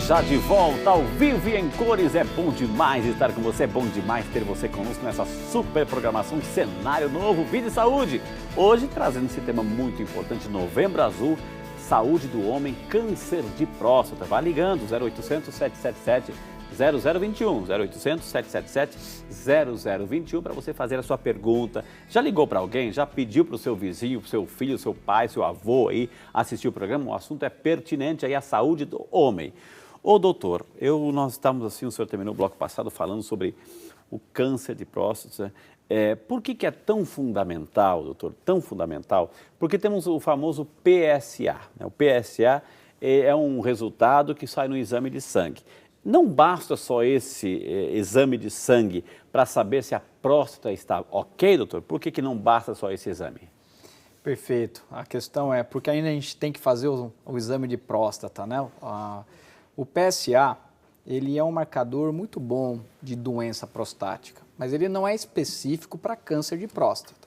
já de volta ao vivo e em cores. É bom demais estar com você, é bom demais ter você conosco nessa super programação de cenário novo, Vida e Saúde. Hoje trazendo esse tema muito importante, Novembro Azul, saúde do homem, câncer de próstata. Vá ligando, 0800 777 0021, 0800 777 0021 para você fazer a sua pergunta. Já ligou para alguém? Já pediu para o seu vizinho, para o seu filho, seu pai, seu avô aí assistir o programa? O assunto é pertinente aí à saúde do homem. Ô doutor, nós estávamos assim, o senhor terminou o bloco passado falando sobre o câncer de próstata. Por que é tão fundamental, doutor, tão fundamental? Porque temos o famoso PSA, né? O PSA é um resultado que sai no exame de sangue. Não basta só esse exame de sangue para saber se a próstata está ok, doutor? Por que não basta só esse exame? Perfeito. A questão é, porque ainda a gente tem que fazer o exame de próstata, né? O PSA, ele é um marcador muito bom de doença prostática, mas ele não é específico para câncer de próstata.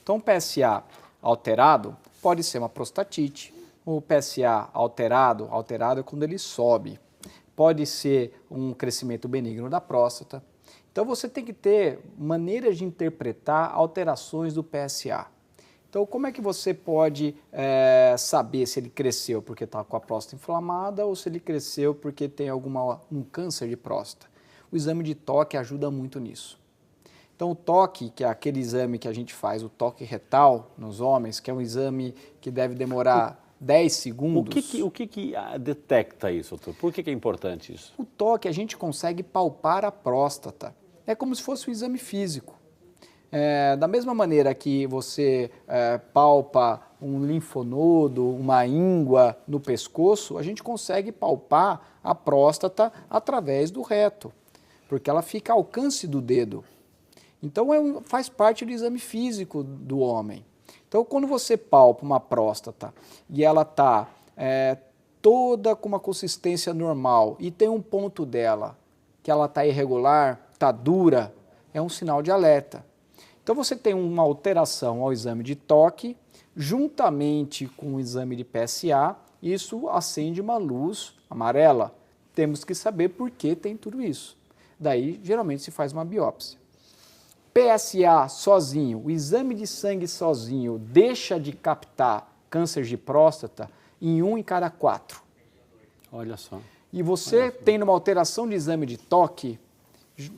Então, o PSA alterado pode ser uma prostatite. O PSA alterado é quando ele sobe. Pode ser um crescimento benigno da próstata. Então, você tem que ter maneiras de interpretar alterações do PSA. Então, como é que você pode saber se ele cresceu porque está com a próstata inflamada ou se ele cresceu porque tem um câncer de próstata? O exame de toque ajuda muito nisso. Então, o toque, que é aquele exame que a gente faz, o toque retal nos homens, que é um exame que deve demorar 10 segundos. O que detecta isso, doutor? Por que é importante isso? O toque, a gente consegue palpar a próstata. É como se fosse um exame físico. Da mesma maneira que você palpa um linfonodo, uma íngua no pescoço, a gente consegue palpar a próstata através do reto, porque ela fica ao alcance do dedo. Então, faz parte do exame físico do homem. Então, quando você palpa uma próstata e ela está toda com uma consistência normal e tem um ponto dela que ela está irregular, está dura, é um sinal de alerta. Então, você tem uma alteração ao exame de toque, juntamente com o exame de PSA, isso acende uma luz amarela. Temos que saber por que tem tudo isso. Daí, geralmente, se faz uma biópsia. PSA sozinho, o exame de sangue sozinho, deixa de captar câncer de próstata em 1 em cada 4. Olha só. E você tendo uma alteração de exame de toque,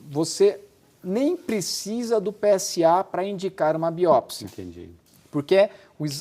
você nem precisa do PSA para indicar uma biópsia. Entendi. Porque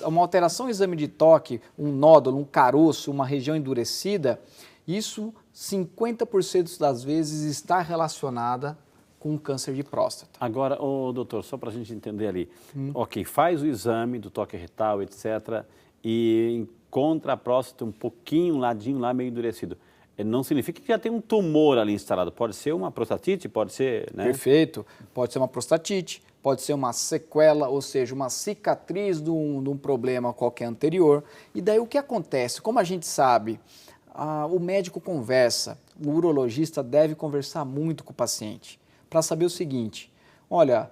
uma alteração do exame de toque, um nódulo, um caroço, uma região endurecida, isso 50% das vezes está relacionada com câncer de próstata. Agora, doutor, só para a gente entender ali, ok, faz o exame do toque retal, etc., e encontra a próstata um pouquinho, um ladinho lá meio endurecido. Não significa que já tem um tumor ali instalado, pode ser uma prostatite, pode ser, né? Perfeito, pode ser uma prostatite, pode ser uma sequela, ou seja, uma cicatriz de um problema qualquer anterior. E daí o que acontece? Como a gente sabe, o médico conversa, o urologista deve conversar muito com o paciente, para saber o seguinte, olha,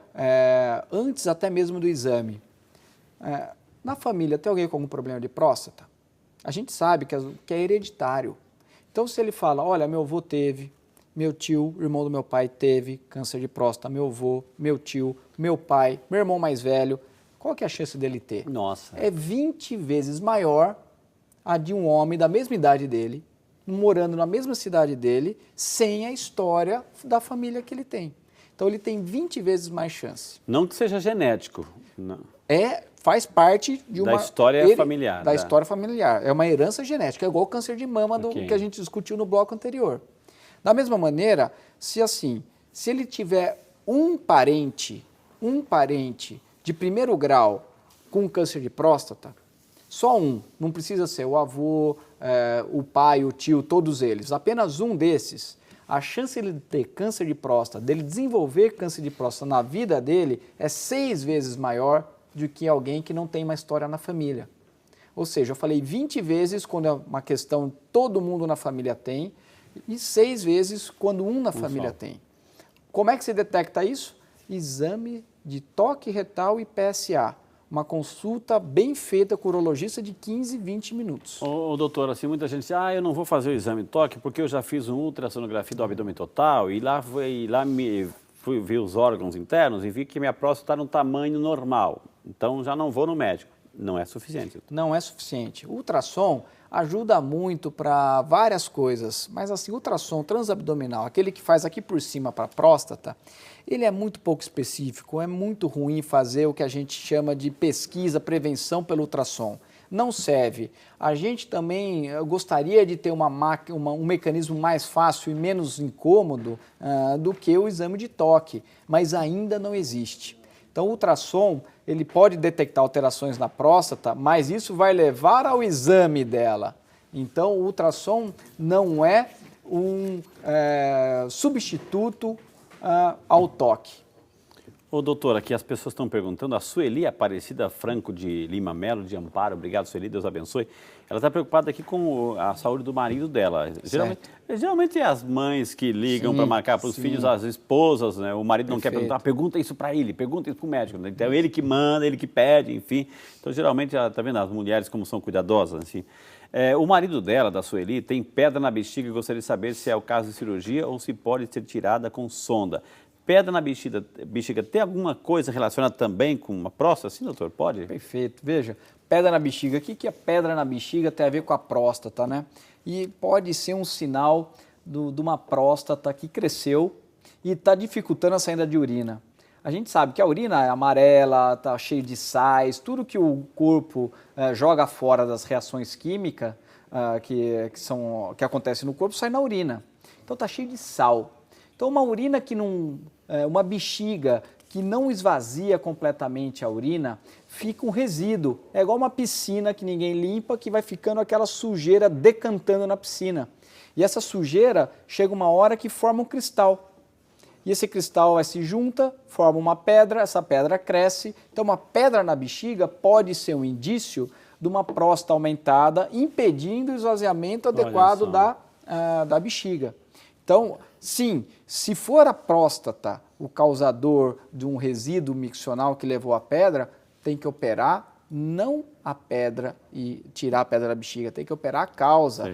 antes até mesmo do exame, na família tem alguém com algum problema de próstata? A gente sabe que é hereditário. Então, se ele fala, olha, meu avô teve, meu tio, irmão do meu pai teve câncer de próstata, meu avô, meu tio, meu pai, meu irmão mais velho, qual que é a chance dele ter? Nossa. É 20 vezes maior a de um homem da mesma idade dele, morando na mesma cidade dele, sem a história da família que ele tem. Então, ele tem 20 vezes mais chance. Não que seja genético. Não. Faz parte de uma... Da história familiar. Da história familiar. É uma herança genética, é igual o câncer de mama que a gente discutiu no bloco anterior. Da mesma maneira, se ele tiver um parente de primeiro grau com câncer de próstata, só um, não precisa ser o avô, o pai, o tio, todos eles, apenas um desses, a chance de ele ter câncer de próstata, dele desenvolver câncer de próstata na vida dele é 6 vezes maior do que alguém que não tem uma história na família. Ou seja, eu falei 20 vezes quando é uma questão todo mundo na família tem e 6 vezes quando um na família tem. Como é que se detecta isso? Exame de toque retal e PSA. uma consulta bem feita com o urologista de 15, 20 minutos. Ô, doutor, assim, muita gente diz, eu não vou fazer o exame de toque porque eu já fiz uma ultrassonografia do abdômen total e lá fui ver os órgãos internos e vi que minha próstata está no tamanho normal. Então, já não vou no médico. Não é suficiente. Não é suficiente. O ultrassom ajuda muito para várias coisas, mas assim, o ultrassom transabdominal, aquele que faz aqui por cima para a próstata, ele é muito pouco específico, é muito ruim fazer o que a gente chama de pesquisa, prevenção pelo ultrassom. Não serve. A gente também gostaria de ter um mecanismo mais fácil e menos incômodo do que o exame de toque, mas ainda não existe. Então, o ultrassom, ele pode detectar alterações na próstata, mas isso vai levar ao exame dela. Então, o ultrassom não é um substituto ao toque. Ô, doutor, aqui as pessoas estão perguntando, a Sueli Aparecida Franco de Lima Melo, de Amparo, obrigado Sueli, Deus abençoe. Ela está preocupada aqui com a saúde do marido dela. Geralmente é as mães que ligam para marcar para os filhos, as esposas, né? O marido não quer perguntar, pergunta isso para ele, pergunta isso para o médico. Né? Então ele que manda, ele que pede, enfim. Então geralmente, está vendo as mulheres como são cuidadosas, assim. O marido dela, da Sueli, tem pedra na bexiga e gostaria de saber se é o caso de cirurgia ou se pode ser tirada com sonda. Pedra na bexiga tem alguma coisa relacionada também com uma próstata? Sim, doutor, pode? Perfeito. Veja, pedra na bexiga. O que é pedra na bexiga tem a ver com a próstata, né? E pode ser um sinal de uma próstata que cresceu e está dificultando a saída de urina. A gente sabe que a urina é amarela, está cheio de sais, tudo que o corpo joga fora das reações químicas que acontecem no corpo sai na urina. Então está cheio de sal. Então uma urina que não, uma bexiga que não esvazia completamente a urina, fica um resíduo. É igual uma piscina que ninguém limpa, que vai ficando aquela sujeira decantando na piscina. E essa sujeira chega uma hora que forma um cristal. E esse cristal se junta, forma uma pedra, essa pedra cresce. Então uma pedra na bexiga pode ser um indício de uma próstata aumentada, impedindo o esvaziamento adequado da bexiga. Então, sim, se for a próstata o causador de um resíduo miccional que levou à pedra, tem que operar não a pedra e tirar a pedra da bexiga, tem que operar a causa,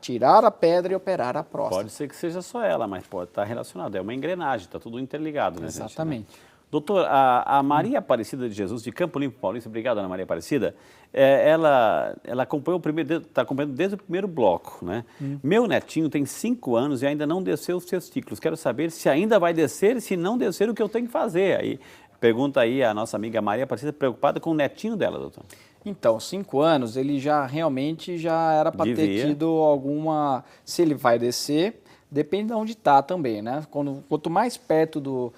tirar a pedra e operar a próstata. Pode ser que seja só ela, mas pode estar relacionado, é uma engrenagem, está tudo interligado, né? Exatamente. Gente, né? Doutor, a Maria Aparecida de Jesus, de Campo Limpo Paulista, obrigado, Ana Maria Aparecida, ela acompanhou está acompanhando desde o primeiro bloco, né? Meu netinho tem 5 anos e ainda não desceu os testículos, quero saber se ainda vai descer e se não descer o que eu tenho que fazer. Aí, pergunta aí a nossa amiga Maria Aparecida, preocupada com o netinho dela, doutor. Então, 5 anos, ele realmente já era para ter tido alguma... Se ele vai descer... Depende de onde está também, né? Quanto mais perto do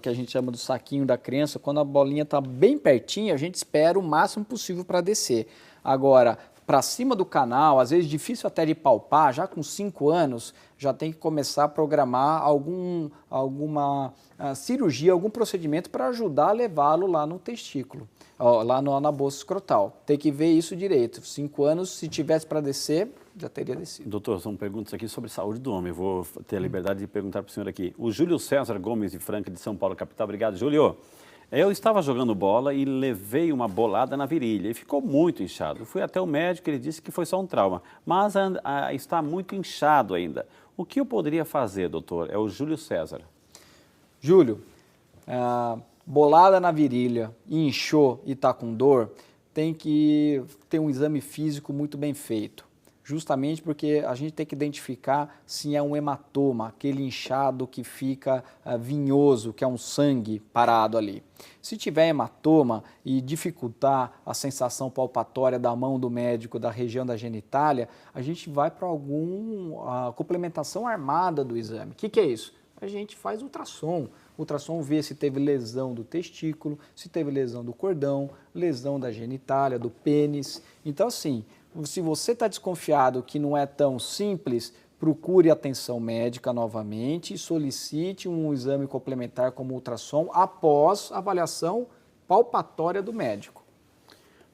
que a gente chama do saquinho da criança, quando a bolinha está bem pertinho, a gente espera o máximo possível para descer. Agora, para cima do canal, às vezes difícil até de palpar, já com 5 anos, já tem que começar a programar alguma cirurgia, algum procedimento para ajudar a levá-lo lá no testículo, lá na bolsa escrotal. Tem que ver isso direito. 5 anos, se tivesse para descer, já teria descido. Doutor, são perguntas aqui sobre saúde do homem. Eu vou ter a liberdade de perguntar para o senhor aqui. O Júlio César Gomes de Franca, de São Paulo, capital. Obrigado, Júlio. Eu estava jogando bola e levei uma bolada na virilha e ficou muito inchado. Fui até o médico e ele disse que foi só um trauma, mas está muito inchado ainda. O que eu poderia fazer, doutor? É o Júlio César. Júlio, bolada na virilha, inchou e está com dor, tem que ter um exame físico muito bem feito. Justamente porque a gente tem que identificar se é um hematoma, aquele inchado que fica vinhoso, que é um sangue parado ali. Se tiver hematoma e dificultar a sensação palpatória da mão do médico da região da genitália, a gente vai para alguma complementação armada do exame. O que é isso? A gente faz ultrassom. O ultrassom vê se teve lesão do testículo, se teve lesão do cordão, lesão da genitália, do pênis. Então, assim, se você está desconfiado que não é tão simples, procure atenção médica novamente e solicite um exame complementar como ultrassom após avaliação palpatória do médico.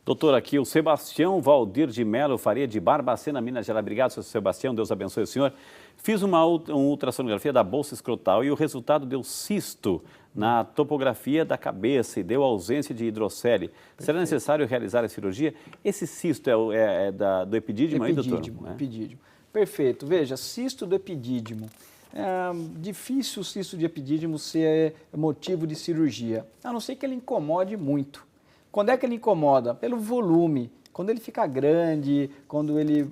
Doutor, aqui o Sebastião Valdir de Melo Faria de Barbacena, Minas Gerais. Obrigado, seu Sebastião, Deus abençoe o senhor. Fiz uma ultrassonografia da bolsa escrotal e o resultado deu cisto na topografia da cabeça e deu ausência de hidrocele. Será necessário realizar a cirurgia? Esse cisto é do epidídimo aí, doutor? Epidídimo. Perfeito. Veja, cisto do epidídimo. É difícil o cisto de epidídimo ser motivo de cirurgia, a não ser que ele incomode muito. Quando é que ele incomoda? Pelo volume. Quando ele fica grande, quando ele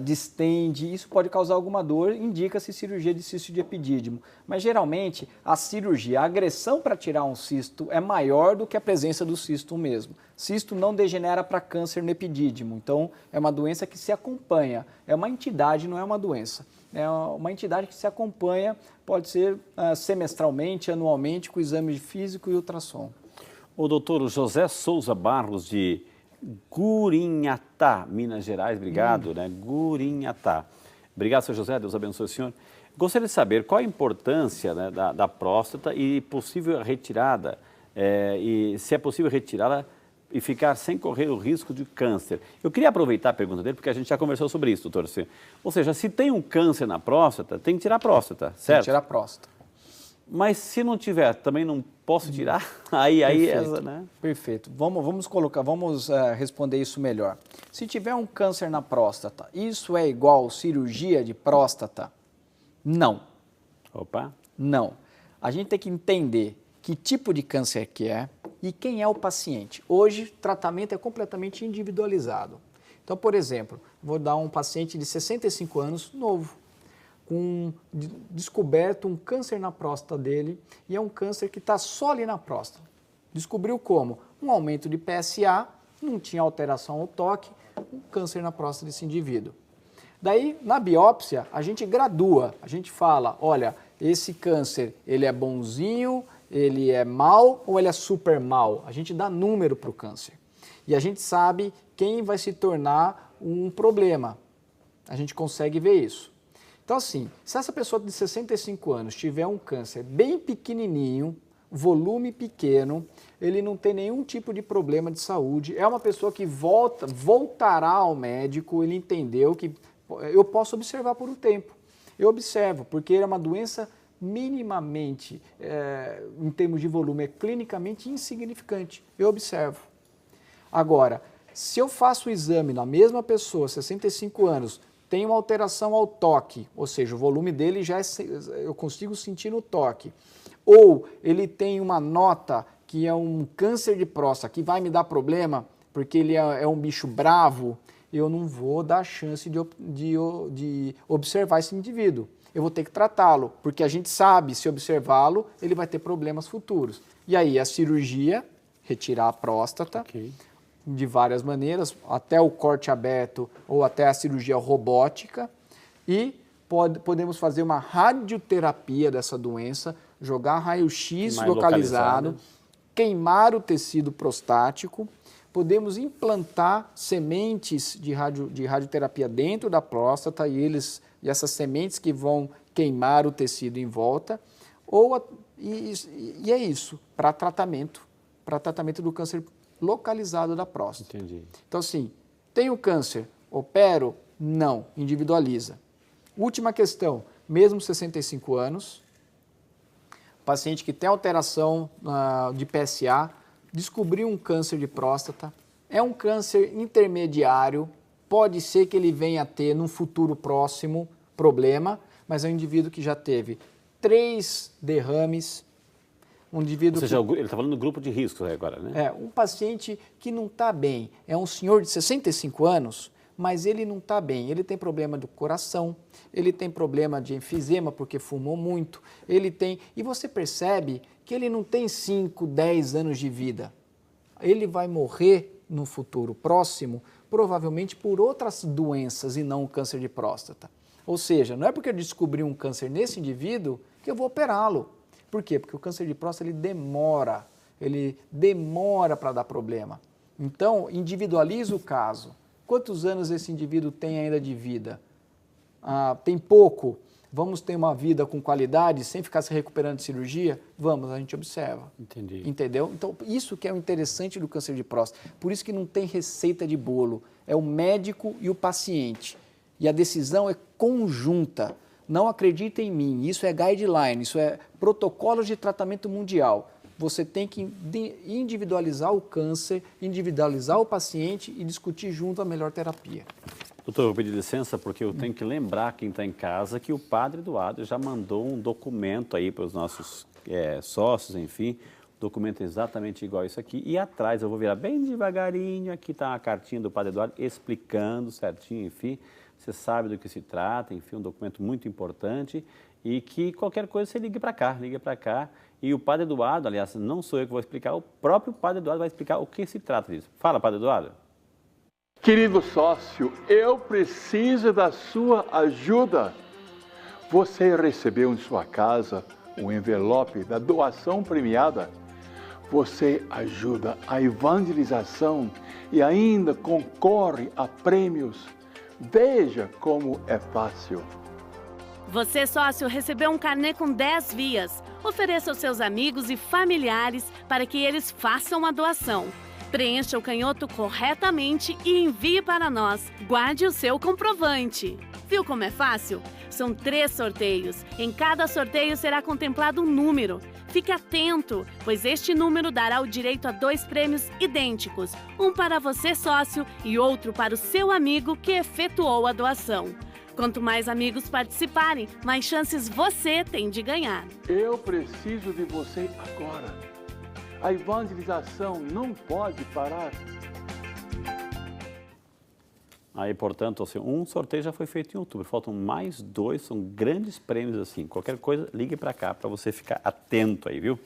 distende, isso pode causar alguma dor, indica-se cirurgia de cisto de epidídimo. Mas geralmente a cirurgia, a agressão para tirar um cisto é maior do que a presença do cisto mesmo. Cisto não degenera para câncer no epidídimo, então é uma doença que se acompanha. É uma entidade, não é uma doença. É uma entidade que se acompanha, pode ser semestralmente, anualmente, com exame físico e ultrassom. O doutor José Souza Barros, de Gurinhatá, Minas Gerais, obrigado, né? Gurinhatá. Obrigado, seu José, Deus abençoe o senhor. Gostaria de saber qual a importância, né, da próstata e possível retirada, e se é possível retirá-la e ficar sem correr o risco de câncer. Eu queria aproveitar a pergunta dele, porque a gente já conversou sobre isso, doutor. Ou seja, se tem um câncer na próstata, tem que tirar a próstata, certo? Tem que tirar a próstata. Mas se não tiver, também não posso tirar? Aí essa, né? Perfeito. Vamos responder isso melhor. Se tiver um câncer na próstata, isso é igual cirurgia de próstata? Não. Opa. Não. A gente tem que entender que tipo de câncer que é e quem é o paciente. Hoje, o tratamento é completamente individualizado. Então, por exemplo, vou dar um paciente de 65 anos, novo, com descoberto um câncer na próstata dele, e é um câncer que está só ali na próstata. Descobriu como? Um aumento de PSA, não tinha alteração ao toque, um câncer na próstata desse indivíduo. Daí, na biópsia, a gente gradua, a gente fala, olha, esse câncer, ele é bonzinho, ele é mal ou ele é super mal? A gente dá número para o câncer. E a gente sabe quem vai se tornar um problema. A gente consegue ver isso. Então, assim, se essa pessoa de 65 anos tiver um câncer bem pequenininho, volume pequeno, ele não tem nenhum tipo de problema de saúde, é uma pessoa que voltará ao médico, ele entendeu que eu posso observar por um tempo. Eu observo, porque é uma doença minimamente, em termos de volume, é clinicamente insignificante. Eu observo. Agora, se eu faço o exame na mesma pessoa, 65 anos, tem uma alteração ao toque, ou seja, o volume dele eu consigo sentir no toque. Ou ele tem uma nota que é um câncer de próstata, que vai me dar problema, porque ele é um bicho bravo, eu não vou dar chance de observar esse indivíduo. Eu vou ter que tratá-lo, porque a gente sabe, se observá-lo, ele vai ter problemas futuros. E aí a cirurgia, retirar a próstata, de várias maneiras, até o corte aberto ou até a cirurgia robótica, e podemos fazer uma radioterapia dessa doença, jogar raio-x localizado, queimar o tecido prostático, podemos implantar sementes de radioterapia dentro da próstata e essas sementes que vão queimar o tecido em volta, e é isso, para tratamento do câncer localizado da próstata. Entendi. Então, assim, tem o câncer, opero? Não, individualiza. Última questão, mesmo 65 anos, paciente que tem alteração de PSA, descobriu um câncer de próstata, é um câncer intermediário, pode ser que ele venha a ter, num futuro próximo, problema, mas é um indivíduo que já teve 3 derrames, um indivíduo. Ou seja, ele está falando do grupo de risco agora, né? Um paciente que não está bem, é um senhor de 65 anos, mas ele não está bem, ele tem problema do coração, ele tem problema de enfisema porque fumou muito, e você percebe que ele não tem 5, 10 anos de vida. Ele vai morrer no futuro próximo, provavelmente por outras doenças e não o câncer de próstata. Ou seja, não é porque eu descobri um câncer nesse indivíduo que eu vou operá-lo. Por quê? Porque o câncer de próstata ele demora para dar problema. Então, individualiza o caso. Quantos anos esse indivíduo tem ainda de vida? Tem pouco. Vamos ter uma vida com qualidade sem ficar se recuperando de cirurgia? Vamos, a gente observa. Entendi. Entendeu? Então, isso que é o interessante do câncer de próstata. Por isso que não tem receita de bolo. É o médico e o paciente. E a decisão é conjunta. Não acredita em mim. Isso é guideline, isso é protocolo de tratamento mundial. Você tem que individualizar o câncer, individualizar o paciente e discutir junto a melhor terapia. Doutor, eu vou pedir licença porque eu tenho que lembrar quem está em casa que o Padre Eduardo já mandou um documento aí para os nossos sócios, enfim, documento exatamente igual a isso aqui. E atrás, eu vou virar bem devagarinho, aqui está a cartinha do Padre Eduardo explicando certinho, enfim, você sabe do que se trata, enfim, um documento muito importante e que qualquer coisa você ligue para cá. E o Padre Eduardo, aliás, não sou eu que vou explicar, o próprio Padre Eduardo vai explicar o que se trata disso. Fala, Padre Eduardo. Querido sócio, eu preciso da sua ajuda. Você recebeu em sua casa um envelope da doação premiada? Você ajuda a evangelização e ainda concorre a prêmios. Veja como é fácil. Você, sócio, recebeu um carnê com 10 vias. Ofereça aos seus amigos e familiares para que eles façam a doação. Preencha o canhoto corretamente e envie para nós. Guarde o seu comprovante. Viu como é fácil? São 3 sorteios. Em cada sorteio será contemplado um número. Fique atento, pois este número dará o direito a 2 prêmios idênticos. Um para você, sócio, e outro para o seu amigo que efetuou a doação. Quanto mais amigos participarem, mais chances você tem de ganhar. Eu preciso de você agora. A evangelização não pode parar. Aí, portanto, assim, um sorteio já foi feito em outubro, faltam mais 2, são grandes prêmios assim. Qualquer coisa, ligue para cá para você ficar atento aí, viu?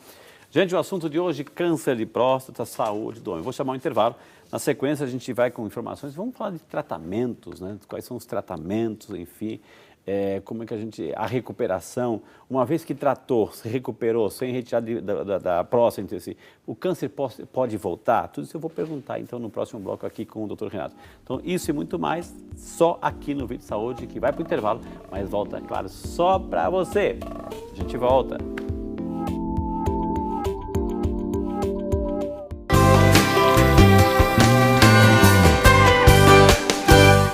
Gente, o assunto de hoje, câncer de próstata, saúde do homem. Eu vou chamar um intervalo. Na sequência, a gente vai com informações, vamos falar de tratamentos, né? Quais são os tratamentos, enfim. Como é que a recuperação, uma vez que tratou, se recuperou, sem retirar da próstata, assim, o câncer pode voltar? Tudo isso eu vou perguntar, então, no próximo bloco aqui com o Dr. Renato. Então, isso e muito mais, só aqui no Vídeo Saúde, que vai para o intervalo, mas volta, claro, só para você. A gente volta.